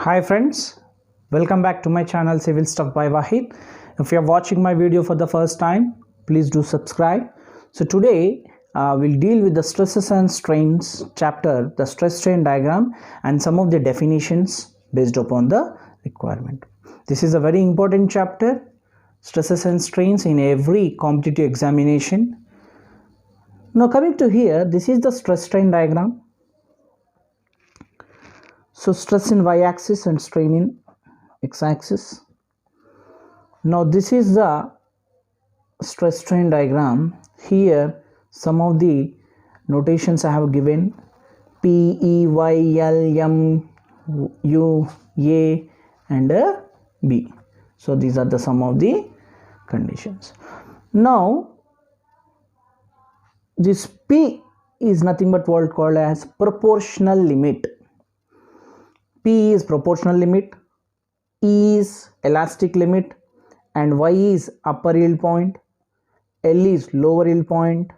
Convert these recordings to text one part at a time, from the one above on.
Hi friends, welcome back to my channel Civil Stuff by Wahid. If you are watching my video for the first time, please do subscribe. So today we'll deal with the stresses and strains chapter, the stress strain diagram and some of the definitions based upon the requirement. This is a very important chapter, stresses and strains in every competitive examination. Now coming to here, this is the stress strain diagram. So stress in y-axis and strain in x-axis. Now this is the stress strain diagram. Here some of the notations I have given: P, E, Y, L, M, U, A and B. So these are the some of the conditions. Now this P is nothing but what called as proportional limit. P is proportional limit, E is elastic limit, and Y is upper yield point, L is lower yield point,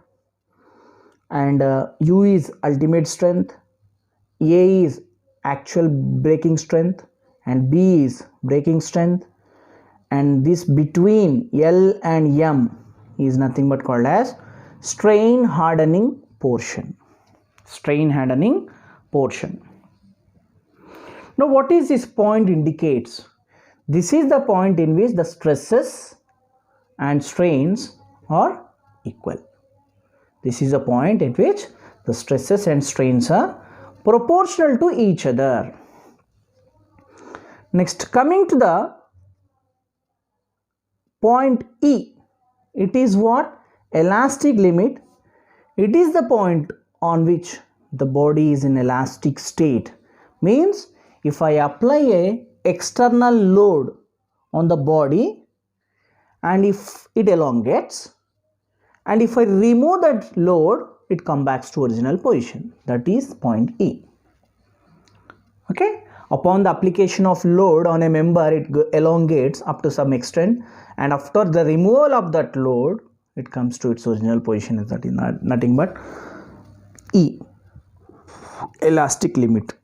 and U is ultimate strength, A is actual breaking strength, and B is breaking strength, and this between L and M is nothing but called as strain hardening portion. Strain hardening portion. Now what is this point indicates? This is the point in which the stresses and strains are equal. This is a point at which the stresses and strains are proportional to each other. Next, coming to the point E, it is what? Elastic limit. It is the point on which the body is in elastic state. Means if I apply a external load on the body and if it elongates, and if I remove that load, it comes back to original position. That is point E. Okay. Upon the application of load on a member, it elongates up to some extent, and after the removal of that load, it comes to its original position. That is nothing but E, elastic limit.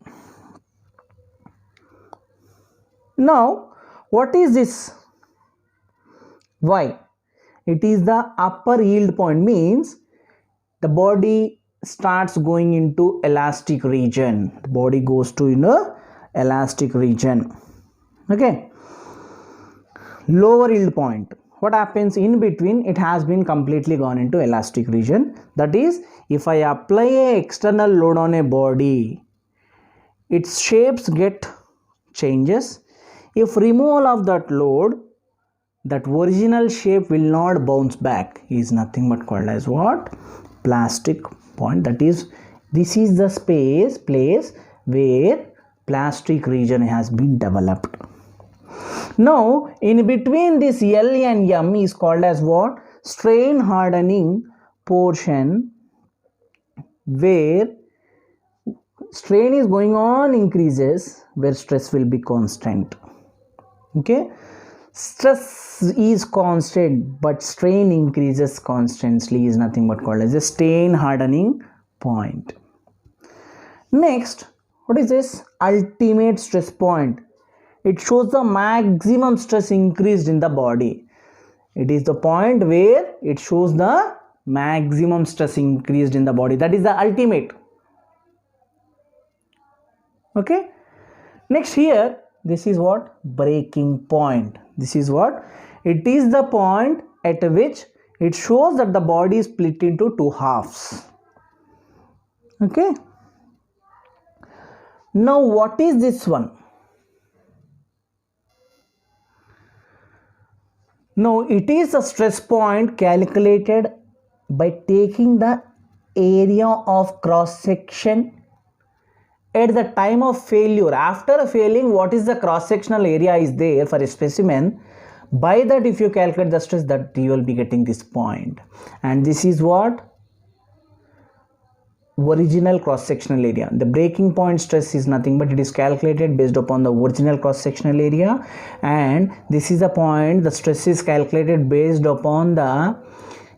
Now what is this Y? It is the upper yield point, means the body starts going into elastic region. The body goes to elastic region. Okay. Lower yield point, what happens in between? It has been completely gone into elastic region. That is, if I apply a external load on a body, its shapes get changes. If removal of that load, that original shape will not bounce back. Is nothing but called as what? Plastic point. That is, this is the place where plastic region has been developed. Now in between this L and M is called as what? Strain hardening portion, where strain is going on increases, where stress will be constant. Okay, stress is constant but strain increases constantly, is nothing but called as a strain hardening point. Next, what is this? Ultimate stress point. It shows the maximum stress increased in the body. It is the point where it shows the maximum stress increased in the body. That is the ultimate. Okay. Next, here this is what? Breaking point. This is what? It is the point at which it shows that the body is split into two halves. Okay. Now what is this one? Now it is a stress point calculated by taking the area of cross section at the time of failure. After a failing, what is the cross sectional area is there for a specimen? By that, if you calculate the stress, that you will be getting this point. And this is what? Original cross sectional area. The breaking point stress is nothing but it is calculated based upon the original cross sectional area, and this is the point, the stress is calculated based upon the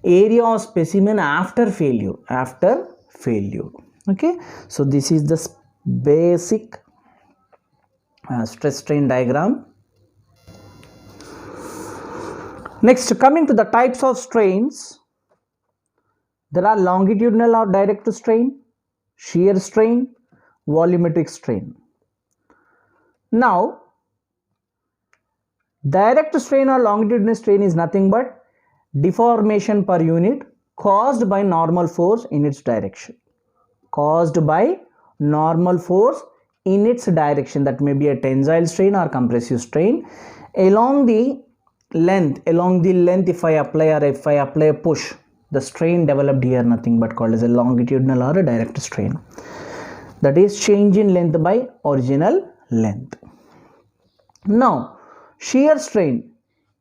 area of specimen after failure. Okay, so this is the basic stress strain diagram. Next, coming to the types of strains, there are longitudinal or direct strain, shear strain, volumetric strain. Now, direct strain or longitudinal strain is nothing but deformation per unit caused by normal force in its direction. Caused by normal force in its direction, that may be a tensile strain or compressive strain. Along the length, if I apply a push, the strain developed here nothing but called as a longitudinal or a direct strain. That is change in length by original length. Now, shear strain.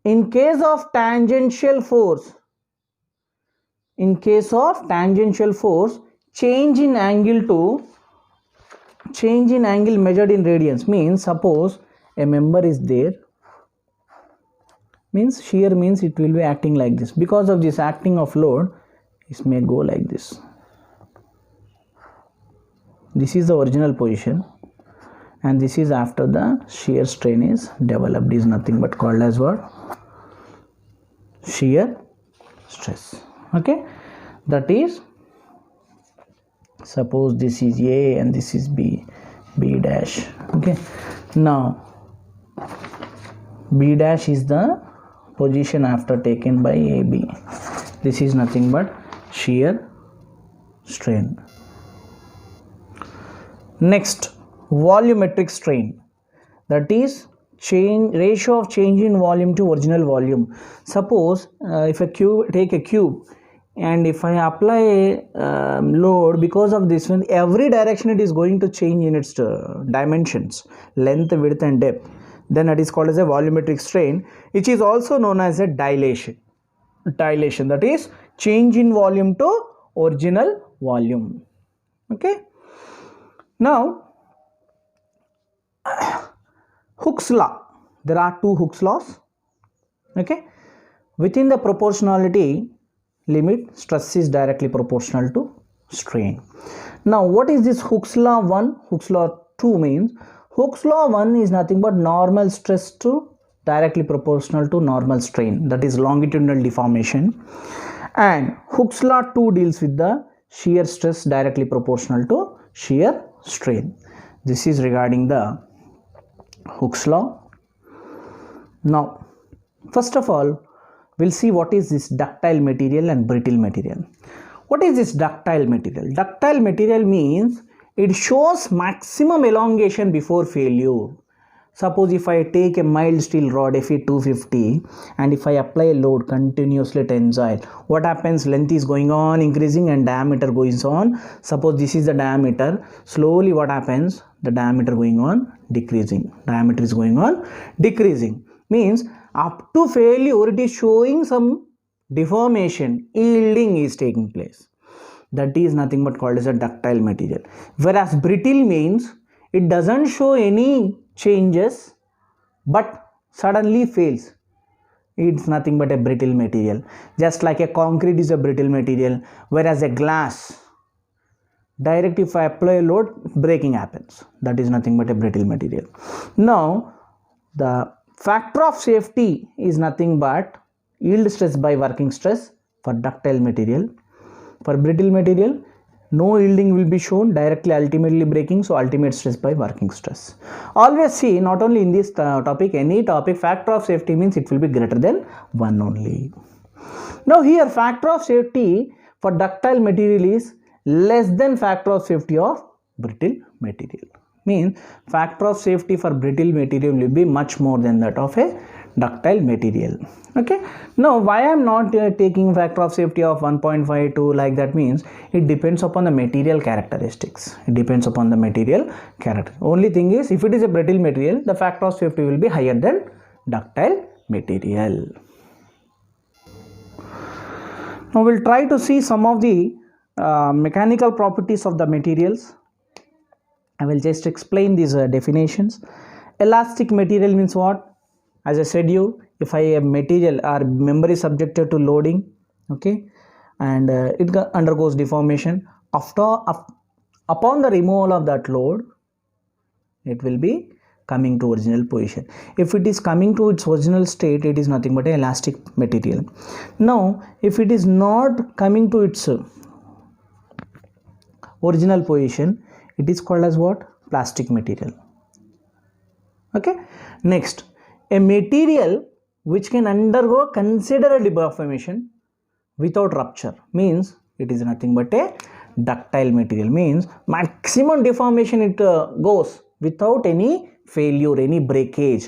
In case of tangential force, change in angle measured in radians means, suppose a member is there, means shear means it will be acting like this. Because of this acting of load, it may go like this. This is the original position, and this is after the shear strain is developed, is nothing but called as what? Shear stress. Okay, that is, suppose this is A and this is B dash. Okay, now B dash is the position after taken by AB. This is nothing but shear strain. Next, volumetric strain, that is ratio of change in volume to original volume. Suppose if take a cube, and if I apply a load, because of this one, every direction it is going to change in its dimensions, length, width and depth, then it is called as a volumetric strain, which is also known as a dilation, that is change in volume to original volume. Okay, now Hooke's law. There are two Hooke's laws. Okay, within the proportionality limit, stress is directly proportional to strain. Now, what is this Hooke's law 1? Hooke's law 2 means, Hooke's law 1 is nothing but normal stress to directly proportional to normal strain, that is longitudinal deformation, and Hooke's law 2 deals with the shear stress directly proportional to shear strain. This is regarding the Hooke's law. Now, first of all, we'll see what is this ductile material and brittle material. What is this ductile material? Ductile material means it shows maximum elongation before failure. Suppose if I take a mild steel rod Fe250 and if I apply a load continuously tensile, what happens? Length is going on increasing and diameter goes on. Suppose this is the diameter, slowly what happens? The diameter going on decreasing. Diameter is going on decreasing. Means up to failure it is showing some deformation, yielding is taking place. That is nothing but called as a ductile material. Whereas brittle means it doesn't show any changes but suddenly fails. It's nothing but a brittle material. Just like a concrete is a brittle material, whereas a glass, direct if I apply a load, breaking happens. That is nothing but a brittle material. Now, the factor of safety is nothing but yield stress by working stress for ductile material. For brittle material, no yielding will be shown, directly ultimately breaking, so ultimate stress by working stress. Always see, not only in this topic, any topic, factor of safety means it will be greater than 1 only. Now here factor of safety for ductile material is less than factor of safety of brittle material. Means factor of safety for brittle material will be much more than that of a ductile material. Okay, now why I am not taking factor of safety of 1.52 like that means it depends upon the material characteristics. It depends upon the material character. Only thing is, if it is a brittle material, the factor of safety will be higher than ductile material. Now we'll try to see some of the mechanical properties of the materials. I will just explain these definitions. Elastic material means what? As I said you, if a material or member is subjected to loading, okay, and it undergoes deformation, upon the removal of that load, it will be coming to original position. If it is coming to its original state, it is nothing but an elastic material. Now if it is not coming to its original position, it is called as what? Plastic material. Okay, next, a material which can undergo considerable deformation without rupture means it is nothing but a ductile material. Means maximum deformation it goes without any failure, any breakage.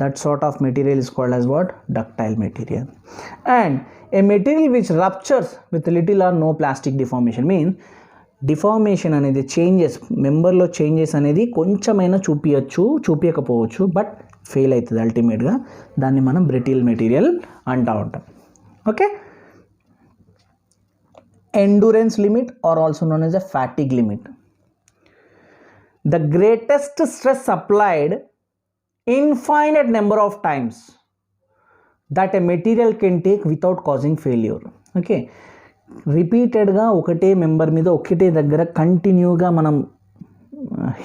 That sort of material is called as what? Ductile material. And a material which ruptures with little or no plastic deformation means deformation అనేది changes మెంబర్లో changes అనేది కొంచెమైనా చూపించకపోవచ్చు, but fail అవుతుంది అల్టిమేట్గా. దాన్ని మనం brittle material అంటూ ఉంటాం. Okay, endurance limit or also known as a fatigue limit. The greatest stress applied infinite number of times that a material can take without causing failure. Okay, రిపీటెడ్గా ఒకటే member మీద ఒకటే దగ్గర కంటిన్యూగా మనం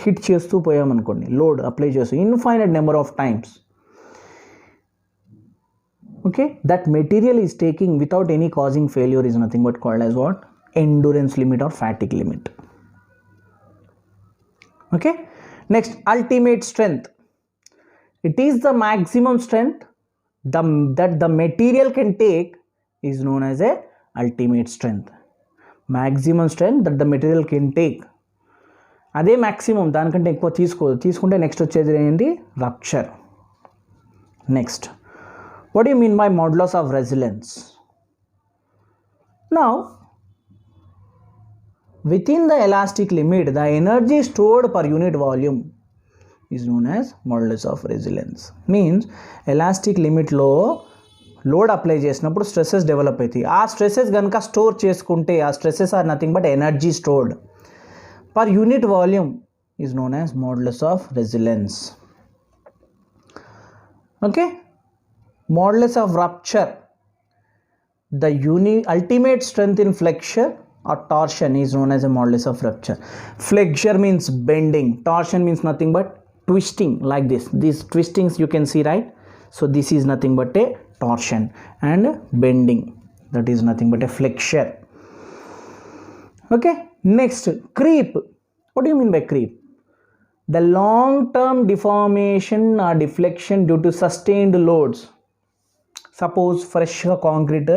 హిట్ చేస్తూ పోయామనుకోండి, లోడ్ అప్లై చేస్తూ infinite number of times, okay, that material is taking without any causing failure is nothing but called as what? Endurance limit or fatigue limit. Okay, next, ultimate strength. It is the maximum strength that the material can take is known as a ultimate strength. Maximum strength that the material can take, అదే maximum, దానికంటే ఎక్కువ తీసుకుంటే next వచ్చేది ఏంటి? Rupture. Next, what do you mean by modulus of resilience? Now within the elastic limit, the energy stored per unit volume is known as modulus of resilience. Means elastic limit లో load apply చేసినప్పుడు stresses develop అవుతాయి. ఆ stresses కనుక store చేసుకుంటే, ఆ stresses are nothing but energy stored per unit volume is known as modulus of resilience. Okay, modulus of rupture, the ultimate strength in flexure or torsion is known as a modulus of rupture. Flexure means bending, torsion means nothing but twisting, like this. These twistings you can see, right? So this is nothing but a torsion, and bending, that is nothing but a flexure. Okay, next, creep. What do you mean by creep? The long term deformation or deflection due to sustained loads. Suppose ఫ్రెష్గా concrete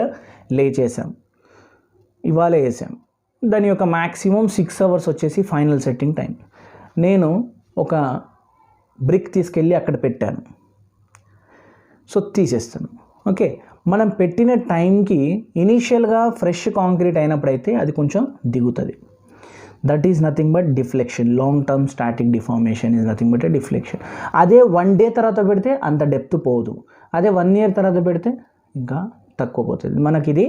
లే చేసాం, ఇవాళ వేసాం, దాని యొక్క maximum 6 hours వచ్చేసి final setting time. నేను ఒక బ్రిక్ తీసుకెళ్ళి అక్కడ పెట్టాను, సో తీసేస్తాను. ఓకే, మనం పెట్టిన టైంకి ఇనీషియల్గా ఫ్రెష్ కాంక్రీట్ అయినప్పుడైతే అది కొంచెం దిగుతుంది. That is nothing but deflection. Long term static deformation is nothing but A deflection. అదే 1 day తర్వాత పెడితే అంత డెప్త్ పోదు, అదే 1 year తర్వాత పెడితే ఇంకా తక్కువ పోతుంది. మనకి ఇది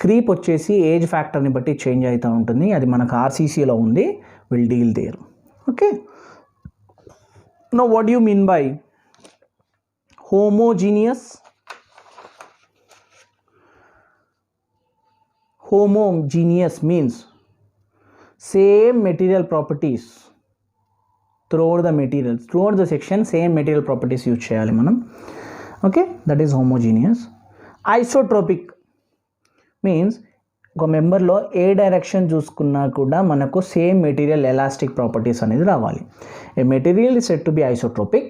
క్రీప్ వచ్చేసి ఏజ్ ఫ్యాక్టర్ని బట్టి చేంజ్ అవుతూ ఉంటుంది. అది మనకు ఆర్సీసీలో ఉంది, will deal there. Okay, now what you mean by homogeneous? Homogeneous means same material properties throughout the materials, throughout the section same material properties use cheyali manam. Okay, that is homogeneous. Isotropic means ఒక మెంబర్లో ఏ direction చూసుకున్నా కూడా మనకు same material elastic properties అనేది రావాలి. ఏ material is said to be isotropic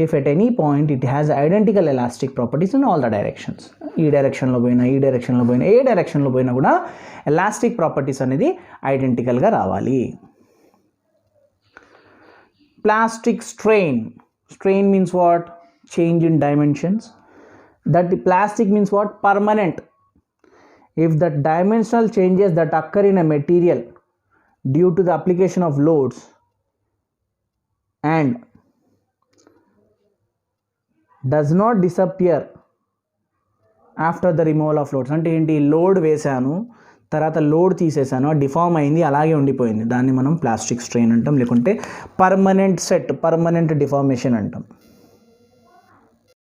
if at any point it has identical elastic properties in all the directions. ఈ డైరెక్షన్లో పోయినా, ఈ డైరెక్షన్లో పోయినా, ఏ డైరెక్షన్లో పోయినా కూడా ఎలాస్టిక్ ప్రాపర్టీస్ అనేది ఐడెంటికల్గా రావాలి. Plastic strain. Strain means what? Change in dimensions. That plastic means what? Permanent. If the dimensional changes that occur in a material due to the application of loads and does not disappear after the removal of loads. అంటే ఏంటి? Load వేసాను, తర్వాత load తీసేసాను, deform అయింది, అలాగే ఉండిపోయింది, దాన్ని మనం ప్లాస్టిక్ స్ట్రెయిన్ అంటాం, లేకుంటే పర్మనెంట్ సెట్, పర్మనెంట్ డిఫార్మేషన్ అంటాం.